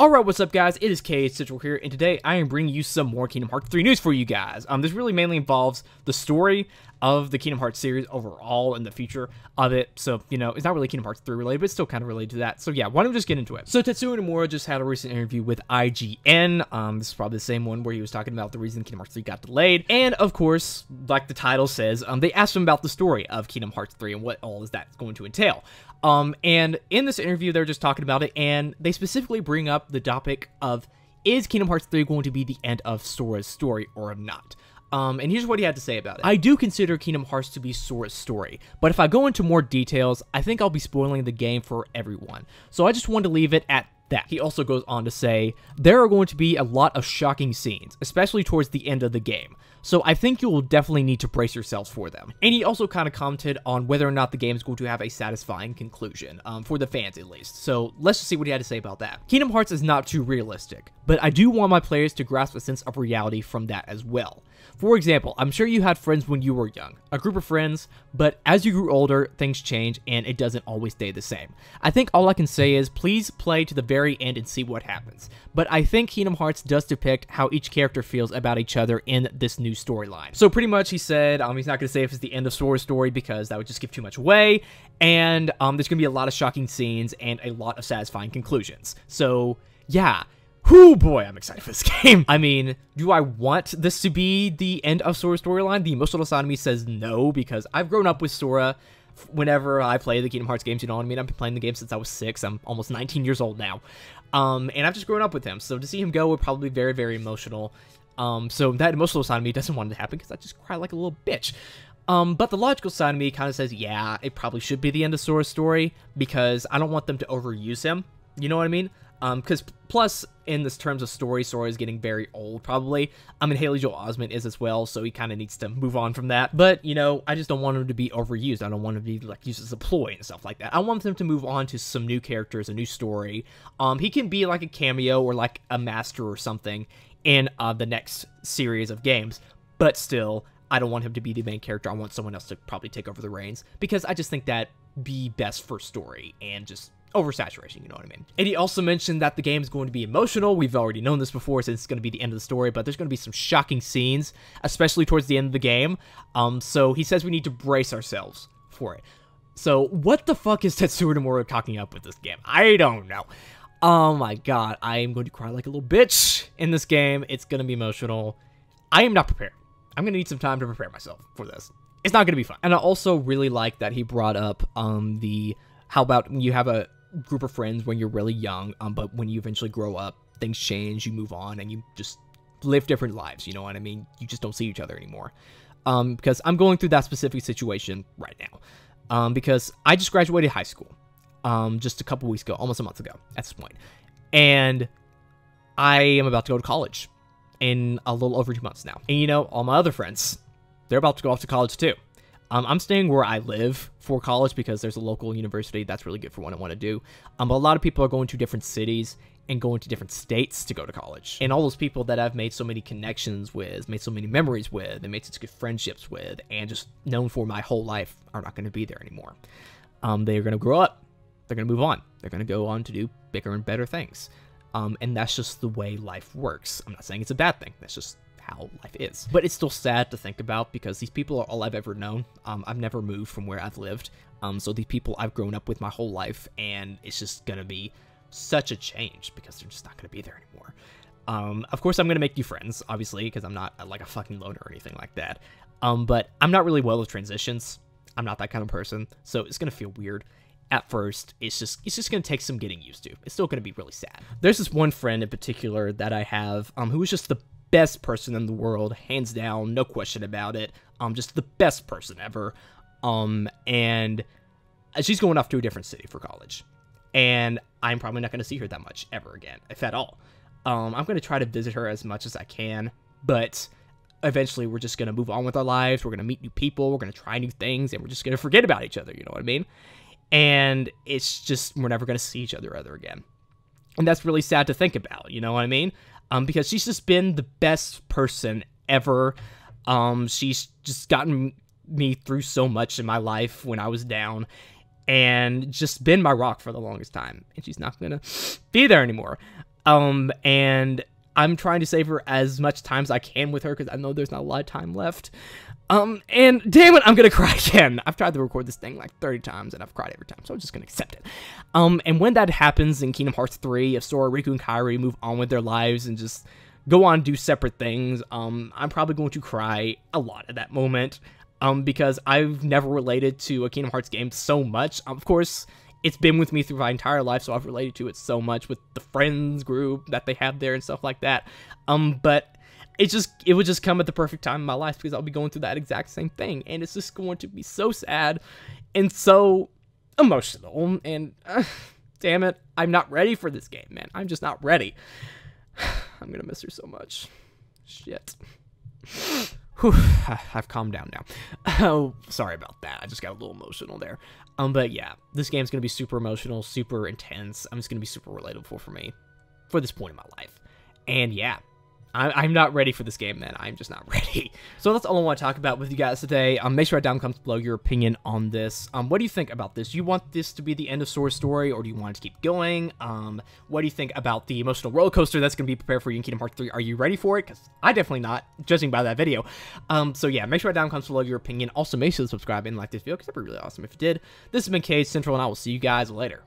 Alright, what's up guys, it is KH Central here, and today I am bringing you some more Kingdom Hearts 3 news for you guys. This really mainly involves the story of the Kingdom Hearts series overall and the future of it, so, you know, it's not really Kingdom Hearts 3 related, but it's still kind of related to that, so yeah, why don't we just get into it. So Tetsuya Nomura just had a recent interview with IGN, this is probably the same one where he was talking about the reason Kingdom Hearts 3 got delayed, and of course, like the title says, they asked him about the story of Kingdom Hearts 3 and what all is that going to entail. And in this interview, they're just talking about it, and they specifically bring up the topic of, is Kingdom Hearts 3 going to be the end of Sora'S story or not? And here's what he had to say about it. I do consider Kingdom Hearts to be Sora'S story, but if I go into more details, I think I'll be spoiling the game for everyone. So I just wanted to leave it at that. He also goes on to say, there are going to be a lot of shocking scenes, especially towards the end of the game. So I think you will definitely need to brace yourselves for them. And he also kind of commented on whether or not the game is going to have a satisfying conclusion, for the fans at least. So let's just see what he had to say about that. Kingdom Hearts is not too realistic, but I do want my players to grasp a sense of reality from that as well. For example, I'm sure you had friends when you were young, a group of friends, but as you grew older, things change and it doesn't always stay the same. I think all I can say is please play to the very end and see what happens. But I think Kingdom Hearts does depict how each character feels about each other in this new storyline. So pretty much he said he's not going to say if it's the end of Sora's story because that would just give too much away, and there's going to be a lot of shocking scenes and a lot of satisfying conclusions. So yeah. Whoo boy, I'm excited for this game. I mean, do I want this to be the end of Sora's storyline? The emotional side of me says no, because I've grown up with Sora whenever I play the Kingdom Hearts games, you know what I mean? I've been playing the game since I was 6. I'm almost 19 years old now. And I've just grown up with him, so to see him go would probably be very, very emotional. So that emotional side of me doesn't want it to happen, because I just cry like a little bitch. But the logical side of me kind of says, yeah, it probably should be the end of Sora's story, because I don't want them to overuse him, you know what I mean? Because plus, in this terms of story, Sora is getting very old, probably. I mean, Haley Joel Osment is as well, so he kind of needs to move on from that. But, you know, I just don't want him to be overused. I don't want him to be, like, used as a ploy and stuff like that. I want them to move on to some new characters, a new story. He can be, like, a cameo or, like, a master or something in the next series of games. But still, I don't want him to be the main character. I want someone else to probably take over the reins, because I just think that'd be best for story and just oversaturation, you know what I mean? And he also mentioned that the game is going to be emotional. We've already known this before since it's going to be the end of the story, but there's going to be some shocking scenes, especially towards the end of the game. So he says we need to brace ourselves for it. So what the fuck is Tetsuya Nomura cocking up with this game? I don't know. Oh my god, I am going to cry like a little bitch in this game. It's going to be emotional. I am not prepared. I'm going to need some time to prepare myself for this. It's not going to be fun. And I also really like that he brought up how about when you have a group of friends when you're really young, but when you eventually grow up, things change, you move on, and you just live different lives, you know what I mean? You just don't see each other anymore. Because I'm going through that specific situation right now. Because I just graduated high school, just a couple weeks ago, almost a month ago, at this point. And I am about to go to college in a little over 2 months now. And you know, all my other friends, they're about to go off to college too. I'm staying where I live for college because there's a local university that's really good for what I want to do. But a lot of people are going to different cities and going to different states to go to college. And all those people that I've made so many connections with, made so many memories with, and made such good friendships with, and just known for my whole life are not going to be there anymore. They are going to grow up. They're going to move on. They're going to go on to do bigger and better things. And that's just the way life works. I'm not saying it's a bad thing. That's just how life is. But it's still sad to think about because these people are all I've ever known. I've never moved from where I've lived. So these people I've grown up with my whole life, and it's just gonna be such a change because they're just not gonna be there anymore. Of course, I'm gonna make new friends, obviously, because I'm not like a fucking loner or anything like that. But I'm not really well with transitions. I'm not that kind of person, so it's gonna feel weird. At first, it's just gonna take some getting used to. It's still gonna be really sad. There's this one friend in particular that I have, who is just the best person in the world, hands down, no question about it. Just the best person ever. And she's going off to a different city for college, and I'm probably not going to see her that much ever again, if at all. I'm going to try to visit her as much as I can, but eventually we're just going to move on with our lives. We're going to meet new people. We're going to try new things, and we're just going to forget about each other. You know what I mean? And it's just, we're never going to see each other ever again. And that's really sad to think about. You know what I mean? Because she's just been the best person ever. She's just gotten me through so much in my life when I was down, and just been my rock for the longest time. And she's not gonna be there anymore. And I'm trying to save her as much time as I can with her because I know there's not a lot of time left. And damn it, I'm gonna cry again. I've tried to record this thing like 30 times and I've cried every time, so I'm just gonna accept it. And when that happens in Kingdom Hearts 3, if Sora, Riku, and Kairi move on with their lives and just go on and do separate things, I'm probably going to cry a lot at that moment. Because I've never related to a Kingdom Hearts game so much. Of course, it's been with me through my entire life, so I've related to it so much with the friends group that they have there and stuff like that. But it would just come at the perfect time in my life because I'll be going through that exact same thing, and it's just going to be so sad and so emotional, and damn it, I'm not ready for this game, man. I'm just not ready. I'm gonna miss her so much. Shit. Whew, I've calmed down now. Oh, sorry about that. I just got a little emotional there. But yeah, this game's gonna be super emotional, super intense. It's gonna be super relatable for me for this point in my life. And yeah, I'm not ready for this game, man. I'm just not ready. So that's all I want to talk about with you guys today. Make sure to write down in the comments below your opinion on this. What do you think about this? Do you want this to be the end of Sora's story, or do you want it to keep going? What do you think about the emotional roller coaster that's going to be prepared for you in Kingdom Hearts 3? Are you ready for it? Because I definitely not, judging by that video. So yeah, make sure to write down in the comments below your opinion. Also, make sure to subscribe and like this video, because that'd be really awesome if you did. This has been Cage Central, and I will see you guys later.